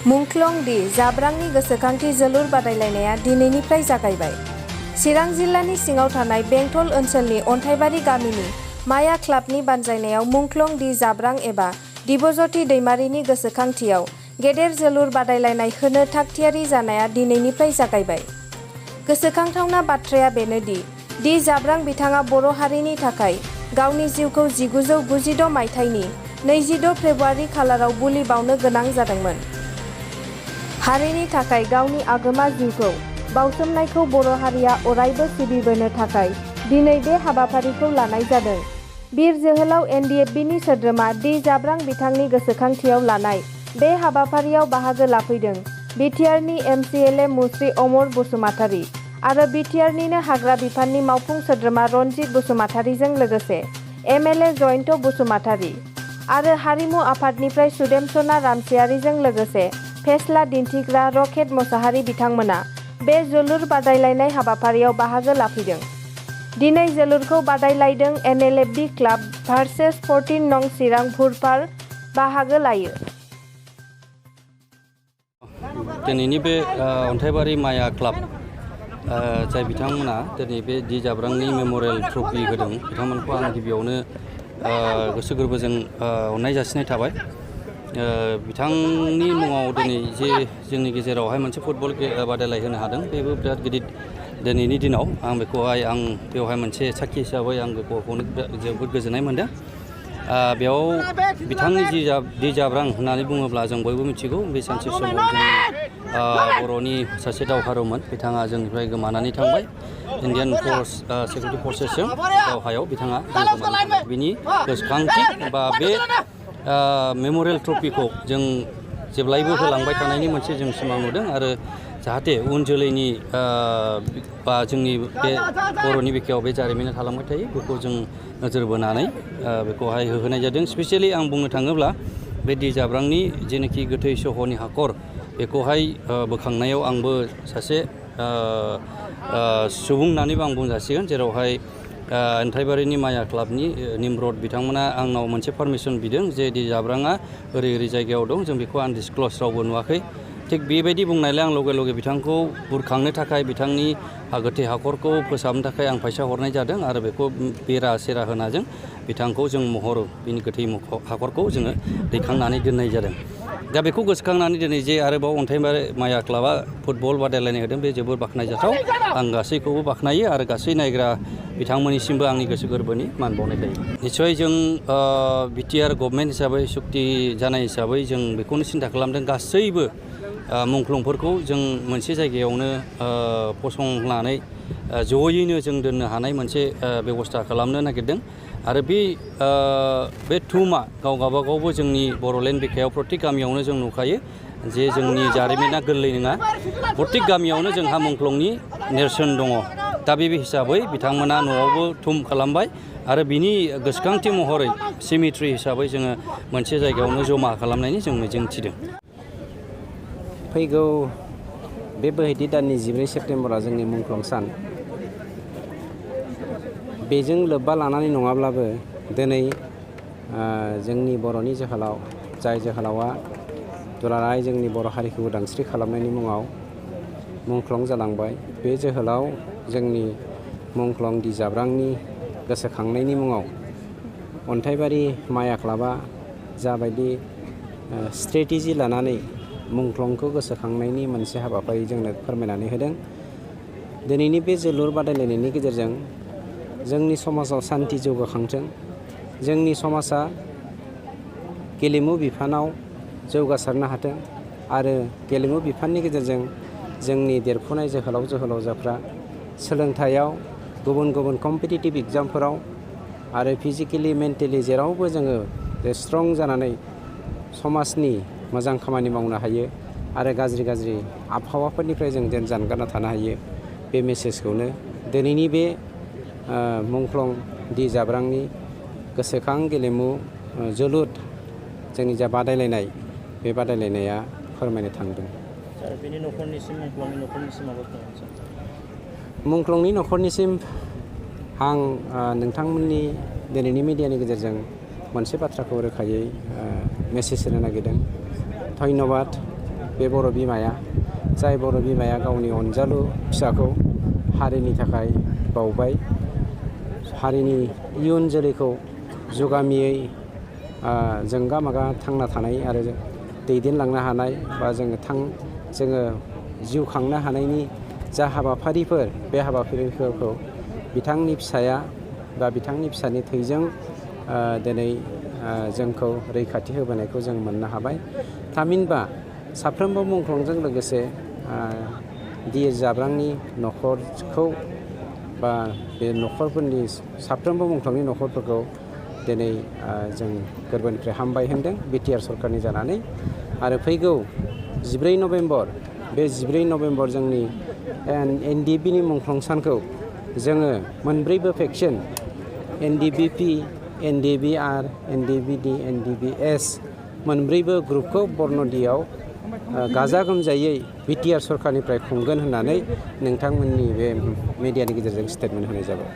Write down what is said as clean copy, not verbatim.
मुंख्लं दि जाब्रांनि गोसोखांथि जोलुर बादायलायनाया दिनैनिफ्राय जागायबाय। चिरां जिल्लानि सिङाव थानाय बेंटल ओनसोलनि अन्थाइबारि गामिनि माया क्लाबनि बानजायनायाव मुंख्लं दि जाब्रां एबा दिबजती दैमारिनि गोसोखांथियाव गेदेर जोलुर बादायलायनाय होनो थागथियारि जानाया दिनैनिफ्राय जागायबाय। गोसोखांथावना बाथ्राया बेनोदि दि जाब्रां बिथाङा बर' हारिनि थाखाय गावनि जिउखौ 1996 मायथाइनि 26 फेब्रुआरि खालाराव बुलि बावनो गोनां जादोंमोन। हारिनि थाखाय गावनि आगोमा जिउखौ बावसोमनायखौ बर' हारिया अरायबो सिबिबोनो थाखाय दिनै बे हाबाफारिखौ लानाय जादों। बिर जोहोलाव NDFBनि सोद्रोमा दि जाब्रां बिथांनि गोसोखांथियाव लानाय बे हाबाफारियाव बाहागो लाफैदों बिटिआरनि MCLA मुस्रि अमर बसुमतारी आरो बिटिआरनिनो हाग्रा बिफाननि मावफुं सोद्रोमा रनजित बसुमतारीजों लोगोसे MLA जयन्त बसुमतारी आरो हारिमु आफादनिफ्राय सुदेमसना रामसियारिजों लोगोसे फेस्ला दिन्थिग्रा रकेट मोसाहारि बिथांमोना बे जोलुर बादायलायनाय हाबाफारियाव बाहागो लाफैदों। दिनै जोलुरखौ बादायलायदों NLFB क्लाब भार्सेस 14 नं चिरां भुरपाल बाहागो लायो। दिनैनि बे अन्थाइबारि माया क्लाब जाय बिथांमोना दिनै बे दि जाब्रांनि मेमरियेल ट्रफि होदों बिथांमोनखौ आं गिबियावनो गोसो गोरबोजों अननाय जासिनाय थाबाय। बिथांनि मुङाव दिनै जे जोंनि गेजेरावहाय मोनसे फुटबल बादायलाय होनो हादों बेबो बिराद गिदिर दिनैनि दिनाव आं बेवहाय मोनसे साखि हिसाबै आं बेखौनो जोबोद गोजोननाय मोनदों। बेयाव बिथांनि दि जाब्रां होननानै बुङोब्ला जों बयबो मिथिगौ बे सानसे समाव जोंनि बर'नि सासे दावहारुमोन बिथाङा जोंनिफ्राय गोमानानै थांबाय। इण्डियान सिकिउरिटि फर्सेसजों दावहायाव बिथाङा बिनि गोसोखांथि बा बे मेमरियेल ट्रफिखौ जों जेब्लायबो होलांबाय थानायनि मोनसे जों सिमां नुदों आरो जाहाथे उन जोलैनि बा जोंनि बे बर'नि बिखायाव बे जारिमिना थालांबाय थायो बेखौ जों नोजोर बोनानै बेखौहाय होहोनाय जादों। स्पेसियेलि आं बुंनो थाङोब्ला बे दि जाब्रांनि जेनाखि गोथै सह'नि हाखर बेखौहाय बोखांनायाव आंबो सासे सुबुं होननानैबो आं बुंजासिगोन जेरावहाय अन्थाइबारिनि माया क्लाबनि निमरद बिथांमोना आंनाव मोनसे पारमिसन बिदों जे दि जाब्राङा ओरै जायगायाव दं जों बेखौ आनडिसक्ल'ज रावबो नुवाखै। थिग बेबायदि बुंनायलाय आं लगे लगे बिथांखौ बुरखांनो थाखाय बिथांनि गोथै हाखरखौ फोसाबनो थाखाय आं फैसा हरनाय जादों आरो बेखौ बेरा सेरा होनाजों बिथांखौ जों बिनि गोथै हाखरखौ जोङो दैखांनानै दोननाय जादों। दा बेखौ गोसोखांनानै दिनै जे आरोबाव अन्थाइबारि माया क्लाबा फुटबल बादायलायनाय होदों बे जोबोर बाख्नायजाथाव। आं गासैखौबो बाख्नायो आरो गासै नायग्रा बिथांमोननिसिमबो आंनि गोसो गोरबोनि मान बावनाय थायो। निस्सय जों बिटिआर गभर्नमेन्ट हिसाबै सुक्ति जानाय हिसाबै जों बेखौनो सिन्था खालामदों गासैबो मुंख्लंफोरखौ जों मोनसे जायगायावनो फसंनानै जयैनो जों दोननो हानाय मोनसे बेबस्था खालामनो नागिरदों आरो बे थुमा गावबागावबो जोंनि बर'लेण्ड बिखायाव प्रत्येक गामियावनो जों नुखायो जे जोंनि जारिमिना गोरलै नङा। प्रत्येक गामियावनो जोंहा मुंख्लंनि नेरसोन दङ। दा बे हिसाबै बिथांमोना न'आवबो थुम खालामबाय आरो बिनि गोसोखांथि महरै सिमेट्रि हिसाबै जोङो मोनसे जायगायावनो जमा खालामनायनि जों मिजिं थिदों। फैगौ बे बोहैथि दाननि 14 सेप्तेम्बरा जोंनि मुंख्लं सान। बेजों लोब्बा लानानै नङाब्लाबो दिनै जोंनि बर'नि जोहोलाव जाय जोहोलावा दुलाराय जोंनि बर' हारिखौ उदांस्रि खालामनायनि मुङाव मुंख्लं जालांबाय बे जोहोलाव जोंनि मुंख्लं दि जाब्रांनि गोसोखांनायनि मुङाव अन्थाइबारि माया क्लाबा जाबायदि स्ट्रेटेजि लानानै मुंख्लंखौ गोसोखांनायनि मोनसे हाबाफारि जोंनो फोरमायनानै होदों। दिनैनि बे जोलुर बादायलायनायनि गेजेरजों जोंनि समाजाव सान्थि जौगाखांथों, जोंनि समाजा गेलेमु बिफानाव जौगासारनो हाथों आरो गेलेमु बिफाननि गेजेरजों जोंनि देरफुनाय जोहोलाव जोहोलावजोफ्रा सोलोंथायाव गुबुन गुबुन कम्पिटिटिभ एग्जामफोराव आरो फिजिकेलि मेन्टेलि जेरावबो जोङो स्ट्रं जानानै समाजनि मोजां खामानि मावनो हायो आरो गाज्रि आबहावाफोरनिफ्राय जों जानगारना थानो हायो। बे मेसेजखौनो दिनैनि बे मुंख्लं दि जाब्रांनि गोसोखां गेलेमु जोलुर जोंनि जा बादायलायनाय बे बादायलायनाया फोरमायनो थांदों। मुंख्लंनि न'खरनिसिम आं नोंथांमोननि दिनैनि मिडियानि गेजेरजों मोनसे बाथ्राखौ रोखायै मेसेज होनो नागिरदों। धन्यबाद बे बर' बिमाया, जाय बर' बिमाया गावनि अनजालु फिसाखौ हारिनि थाखाय बावबाय, हारिनि इयुन जोलैखौ जुगामियै जोंगा मागा थांना थानाय आरो दैदेनलांनो हानाय बा जोङो जिउ खांनो हानायनि जा हाबाफारिफोर, बे हाबाफारिफोरखौ बिथांनि फिसाया बा बिथांनि फिसानि थैजों दिनै जोंखौ रैखाथि होबोनायखौ जों मोननो हाबाय। थामहिनबा साफ्रोमबो मुंख्लंजों लोगोसे डि.एस. जाब्रांनि न'खरखौ बा बे न'खरफोरनि साफ्रोमबो मुंख्लंनि न'खरफोरखौ दिनै जों गोरबोनिफ्राय हामबाय होनदों बिटिआर सरकारनि जानानै। आरो फैगौ 14 नभेम्बर, बे 14 नभेम्बर जोंनि NDBनि मुंख्लं सानखौ जोङो मोनब्रैबो फेक्सन NDBP, NDBR, NDBD, NDBS मोनब्रैबो ग्रुपखौ बरन'दियाव गाजा गोमजायै बिटिआर सरकारनिफ्राय खुंगोन होननानै नोंथांमोननि बे मिडियानि गेजेरजों स्टेटमेन्ट होनाय जाबाय।